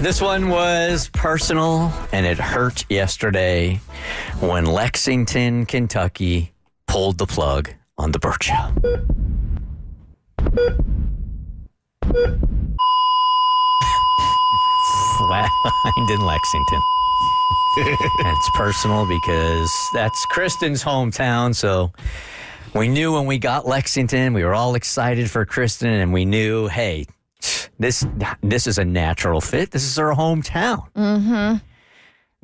This one was personal, and it hurt yesterday when Lexington, Kentucky pulled the plug on the Bert Show. Flatlined in Lexington. And it's personal because that's Kristin's hometown, so we knew when we got Lexington, we were all excited for Kristin, and we knew, hey, this is a natural fit. This is her hometown. Mm-hmm.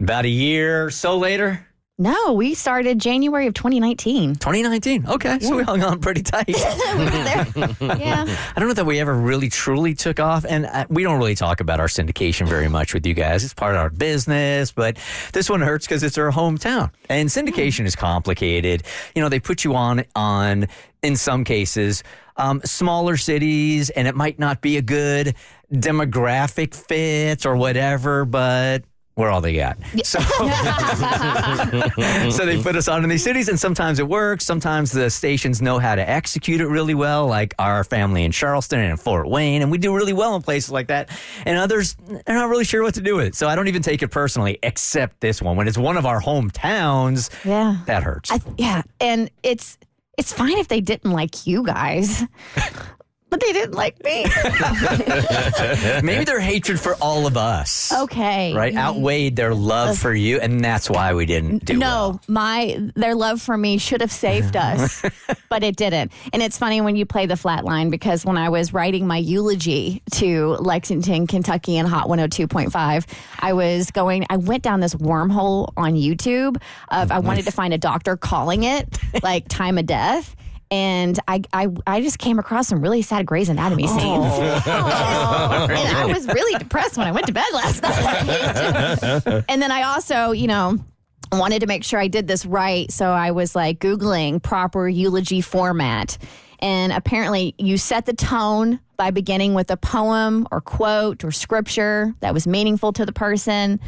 About a year or so later. No, we started January of 2019. 2019. Okay, so we hung on pretty tight. We got there. Yeah. I don't know that we ever really truly took off, and we don't really talk about our syndication very much with you guys. It's part of our business, but this one hurts because it's our hometown. And syndication is complicated. You know, they put you on in some cases, smaller cities, and it might not be a good demographic fit or whatever, but we're all they got. So, so they put us on in these cities, and sometimes it works. Sometimes the stations know how to execute it really well, like our family in Charleston and in Fort Wayne, and we do really well in places like that. And others, they're not really sure what to do with it. So I don't even take it personally, except this one. When it's one of our hometowns, that hurts. And it's fine if they didn't like you guys. But they didn't like me. Maybe their hatred for all of us. Okay. Right? Outweighed their love for you, and that's why we didn't do well. No, their love for me should have saved us, but it didn't. And it's funny when you play the flat line, because when I was writing my eulogy to Lexington, Kentucky and Hot 102.5, I went down this wormhole on YouTube of I wanted to find a doctor calling it like time of death. And I just came across some really sad Grey's Anatomy scenes. And I was really depressed when I went to bed last night. And then I also, wanted to make sure I did this right. So I was like Googling proper eulogy format. And apparently you set the tone by beginning with a poem or quote or scripture that was meaningful to the person,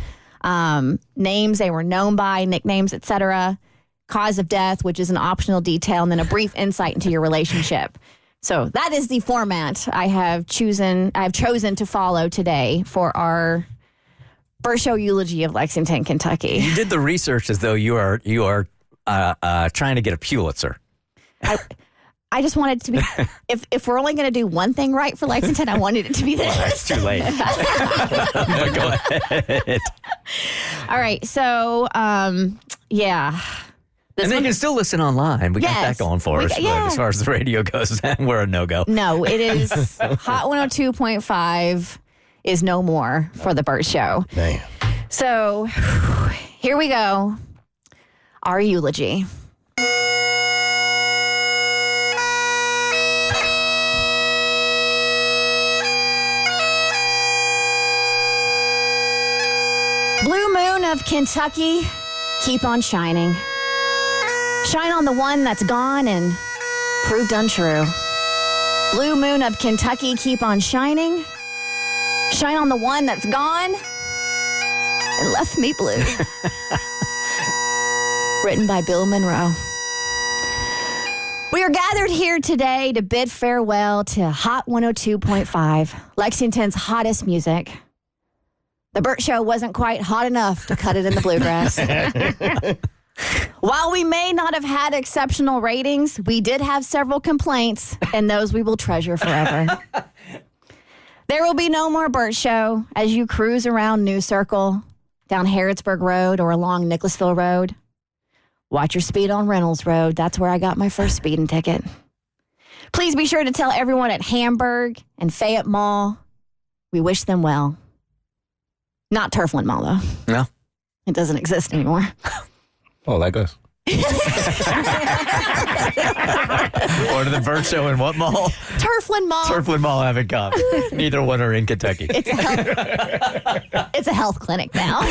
names they were known by, nicknames, etc., cause of death, which is an optional detail, and then a brief insight into your relationship. So that is the format I have chosen to follow today for our first show eulogy of Lexington, Kentucky. You did the research as though you are trying to get a Pulitzer. I just wanted it to be, if we're only going to do one thing right for Lexington, I wanted it to be this. Well, it's too late. But go ahead. All right. So, yeah. And they can still listen online. We got that going for us. Yeah. But as far as the radio goes, we're a no-go. No, it is Hot 102.5 is no more for the Bert Show. Damn. So here we go. Our eulogy. Blue moon of Kentucky, keep on shining. Shine on the one that's gone and proved untrue. Blue moon of Kentucky, keep on shining. Shine on the one that's gone and left me blue. Written by Bill Monroe. We are gathered here today to bid farewell to Hot 102.5, Lexington's hottest music. The Bert Show wasn't quite hot enough to cut it in the bluegrass. While we may not have had exceptional ratings, we did have several complaints, and those we will treasure forever. There will be no more Bert Show as you cruise around New Circle, down Harrodsburg Road, or along Nicholasville Road. Watch your speed on Reynolds Road. That's where I got my first speeding ticket. Please be sure to tell everyone at Hamburg and Fayette Mall we wish them well. Not Turfland Mall, though. No. It doesn't exist anymore. Oh, like us. Or to the Bert Show in what mall? Turfland Mall. Turfland Mall haven't come. Neither one are in Kentucky. It's a health clinic now.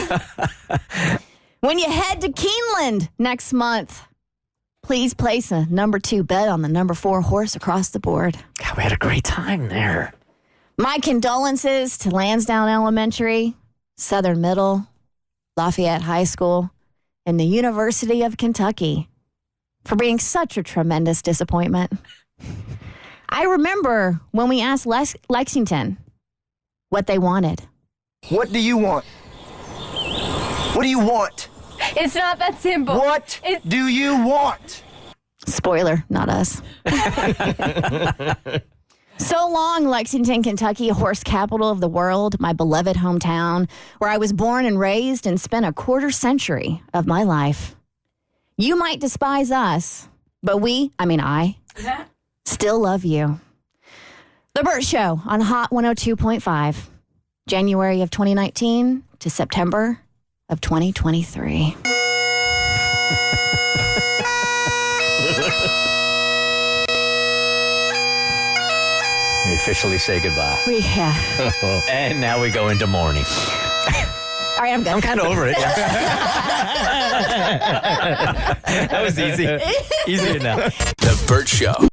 When you head to Keeneland next month, please place a number 2 bet on the number 4 horse across the board. God, we had a great time there. My condolences to Lansdowne Elementary, Southern Middle, Lafayette High School, and the University of Kentucky for being such a tremendous disappointment. I remember when we asked Lexington what they wanted. What do you want? What do you want? It's not that simple. What do you want? Spoiler, not us. So long, Lexington, Kentucky, horse capital of the world, my beloved hometown, where I was born and raised and spent a quarter century of my life. You might despise us, but I still love you. The Bert Show on Hot 102.5, January of 2019 to September of 2023. We officially say goodbye. Yeah. And now we go into morning. All right, I'm good. I'm kind of over it. That was easy. Easy enough. The Bert Show.